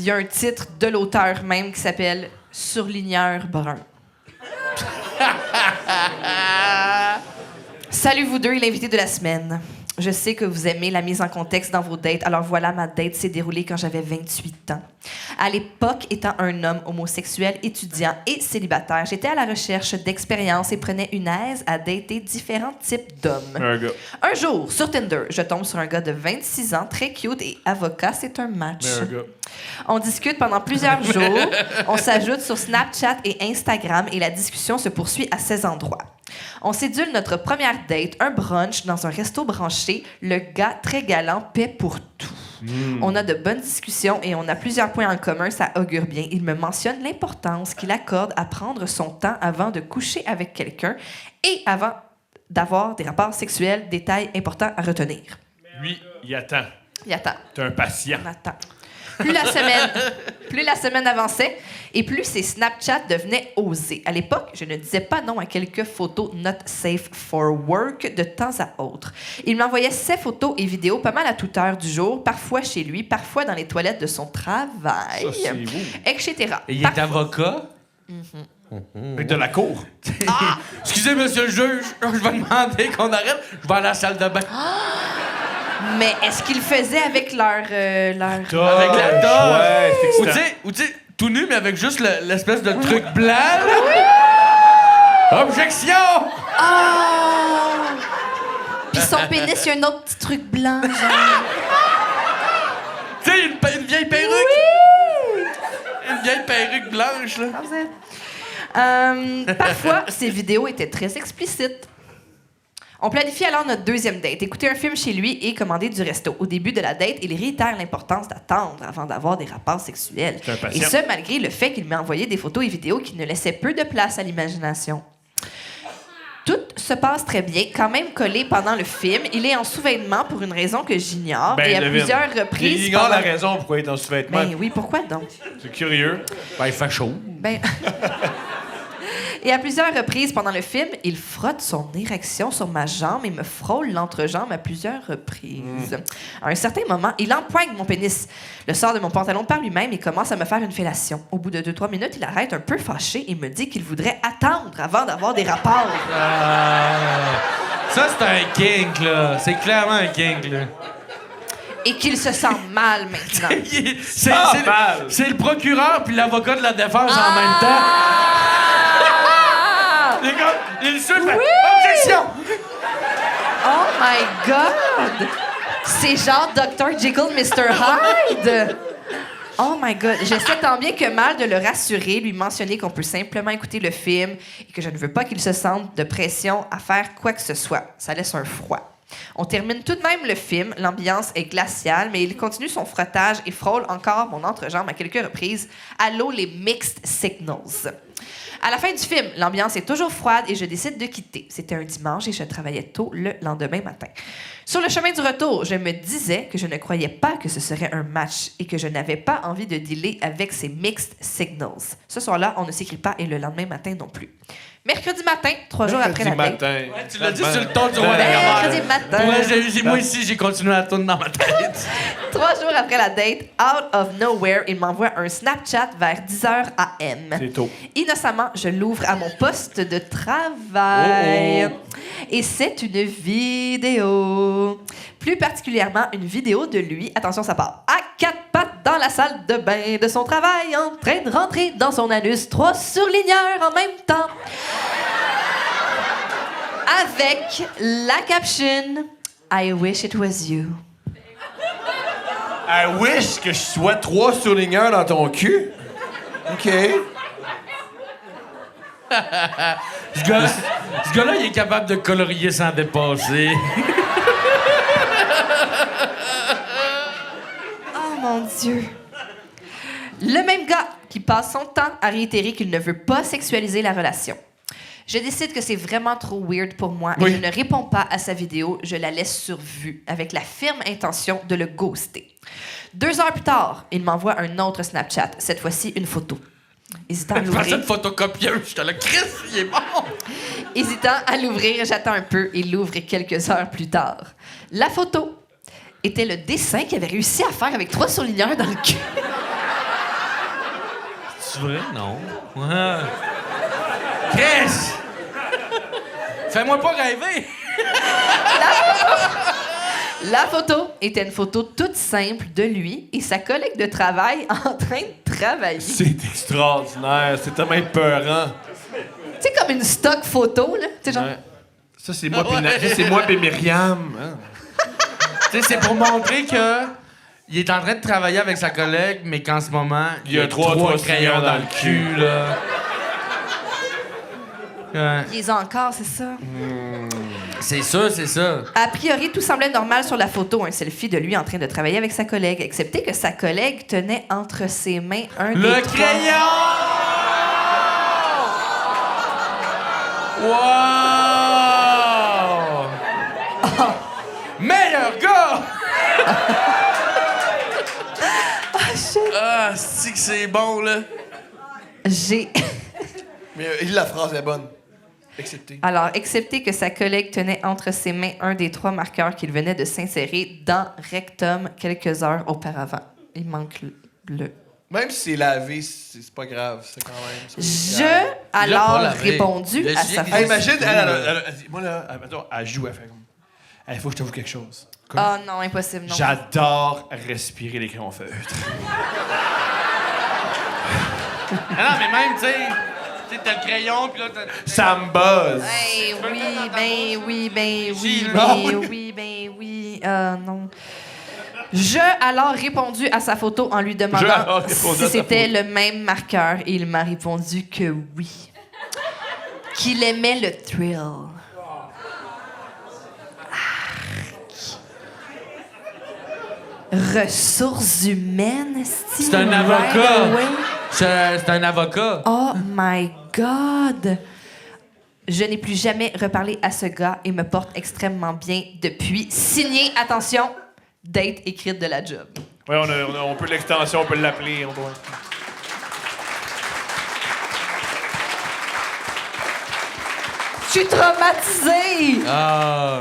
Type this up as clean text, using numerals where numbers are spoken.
il y a un titre de l'auteur même qui s'appelle « Surligneur brun ». Salut vous deux, l'invité de la semaine. Je sais que vous aimez la mise en contexte dans vos dates, alors voilà, ma date s'est déroulée quand j'avais 28 ans. À l'époque, étant un homme homosexuel, étudiant et célibataire, j'étais à la recherche d'expériences et prenais une aise à dater différents types d'hommes. Un jour, sur Tinder, je tombe sur un gars de 26 ans, très cute et avocat, c'est un match. On discute pendant plusieurs jours, on s'ajoute sur Snapchat et Instagram et la discussion se poursuit à ces endroits. On sédule notre première date, un brunch dans un resto branché. Le gars, très galant, paie pour tout. On a de bonnes discussions et on a plusieurs points en commun, ça augure bien. Il me mentionne l'importance qu'il accorde à prendre son temps avant de coucher avec quelqu'un et avant d'avoir des rapports sexuels, détail important à retenir. Lui, il attend. Il attend. T'es un patient. On attend. Plus la semaine avançait et plus ses Snapchats devenaient osés. À l'époque, je ne disais pas non à quelques photos not safe for work de temps à autre. Il m'envoyait ses photos et vidéos pas mal à toute heure du jour, parfois chez lui, parfois dans les toilettes de son travail, etc. Et il est avocat? De la cour. Excusez, monsieur le juge, je vais demander qu'on arrête. Je vais à la salle de bain. Mais est-ce qu'il faisait avec leur... Avec la toge. Ouais, Ou tu sais, tout nu, mais avec juste l'espèce de truc blanc. Là. Objection! Oh! Puis son pénis, il y a un autre petit truc blanc, genre. Tu sais, une vieille perruque. Oui! Une vieille perruque blanche, là. Parfois, ces vidéos étaient très explicites. On planifie alors notre deuxième date, écouter un film chez lui et commander du resto. Au début de la date, il réitère l'importance d'attendre avant d'avoir des rapports sexuels. Et ce, malgré le fait qu'il m'ait envoyé des photos et vidéos qui ne laissaient peu de place à l'imagination. Tout se passe très bien, quand même collé pendant le film. Il est en sous-vêtements pour une raison que j'ignore. Et à plusieurs reprises... Il ignore la raison pourquoi il est en sous-vêtements. Ben oui, pourquoi donc? C'est curieux. Ben, il fait chaud. Ben... Et à plusieurs reprises pendant le film, il frotte son érection sur ma jambe et me frôle l'entrejambe à plusieurs reprises. À un certain moment, il empoigne mon pénis, le sort de mon pantalon par lui-même et commence à me faire une fellation. Au bout de 2-3 minutes, il arrête un peu fâché et me dit qu'il voudrait attendre avant d'avoir des rapports. Ça, c'est un kink, là. C'est clairement un kink, là. Et qu'il se sent mal maintenant. C'est le procureur puis l'avocat de la défense en même temps. Les gars, il insulte. Objection! Oh my God! C'est genre Dr. Jekyll, Mr. Hyde! Oh my God! J'essaie tant bien que mal de le rassurer, lui mentionner qu'on peut simplement écouter le film et que je ne veux pas qu'il se sente de pression à faire quoi que ce soit. Ça laisse un froid. On termine tout de même le film. L'ambiance est glaciale, mais il continue son frottage et frôle encore mon entrejambe à quelques reprises. Allô, les mixed signals. À la fin du film, l'ambiance est toujours froide et je décide de quitter. C'était un dimanche et je travaillais tôt le lendemain matin. Sur le chemin du retour, je me disais que je ne croyais pas que ce serait un match et que je n'avais pas envie de dealer avec ces mixed signals. Ce soir-là, on ne s'écrit pas et le lendemain matin non plus. Mercredi matin, 3 jours après la date. Ouais, tu l'as dit sur le ton du roi de la Mercredi matin. Moi ici, j'ai continué à tourner dans ma tête. 3 jours après la date, out of nowhere, il m'envoie un Snapchat vers 10h AM. C'est tôt. Innocemment, je l'ouvre à mon poste de travail. Et c'est une vidéo. Plus particulièrement, une vidéo de lui, attention, ça part, à 4 pattes dans la salle de bain de son travail, en train de rentrer dans son anus 3 surligneurs en même temps. Avec la caption « I wish it was you ». I wish que je sois 3 surligneurs dans ton cul. OK. Ce gars-là, il est capable de colorier sans dépasser. Oh mon Dieu. Le même gars qui passe son temps à réitérer qu'il ne veut pas sexualiser la relation. Je décide que c'est vraiment trop weird pour moi et je ne réponds pas à sa vidéo. Je la laisse sur vue avec la ferme intention de le ghoster. 2 heures plus tard, il m'envoie un autre Snapchat, cette fois-ci une photo. Hésitant à Je pensais l'ouvrir. une photocopieuse. J'étais là, Chris, il est mort. Hésitant à l'ouvrir, j'attends un peu et l'ouvre quelques heures plus tard. La photo était le dessin qu'il avait réussi à faire avec 3 surligneurs dans le cul. C'est vrai? Non. Ouais. Chris! Fais-moi pas rêver! La photo était une photo toute simple de lui et sa collègue de travail en train de travailler. C'est extraordinaire. C'est tellement épeurant. Tu sais, comme une stock photo, là. Tu sais, genre... Ouais. Ça, c'est moi, c'est moi et Myriam. Hein? Tu sais, c'est pour montrer que il est en train de travailler avec sa collègue, mais qu'en ce moment, Il y a trois crayons dans le cul, là. Ouais. Ils ont encore, c'est ça. C'est ça, c'est ça. A priori, tout semblait normal sur la photo, un selfie de lui en train de travailler avec sa collègue, excepté que sa collègue tenait entre ses mains un Le des trois... crayon! Wow! Meilleur gars! Ah, c'est que c'est bon, là. J'ai... Mais la phrase est bonne. Accepté. Alors, excepté que sa collègue tenait entre ses mains un des trois marqueurs qu'il venait de s'insérer dans rectum quelques heures auparavant. Il manque le... Même si c'est lavé, c'est pas grave. C'est quand même... Je, alors, lavé. répondu Le à chien sa des- photo. Hey, imagine, elle dit, moi là, attends, elle joue, elle fait comme... Il faut que je t'avoue quelque chose. Oh non, impossible, non. J'adore respirer les crayons feutres. Ah non, mais même, tu sais, t'as le crayon, puis là, t'as... Ça me buzz. Hey, oui, ben oui, ben oui, Ah ben oui, ben oui. Non. Je, alors, répondu à sa photo en lui Je, demandant alors, répondu si à sa c'était photo. le même marqueur et il m'a répondu que oui. Qu'il aimait le thrill. Ressources humaines, Steve. C'est un avocat. Right away. C'est un avocat. Oh my God! Je n'ai plus jamais reparlé à ce gars et me porte extrêmement bien depuis. Signé, attention, date écrite de la job. Ouais, on peut l'extension, on peut l'appeler. Je suis traumatisée! Ah.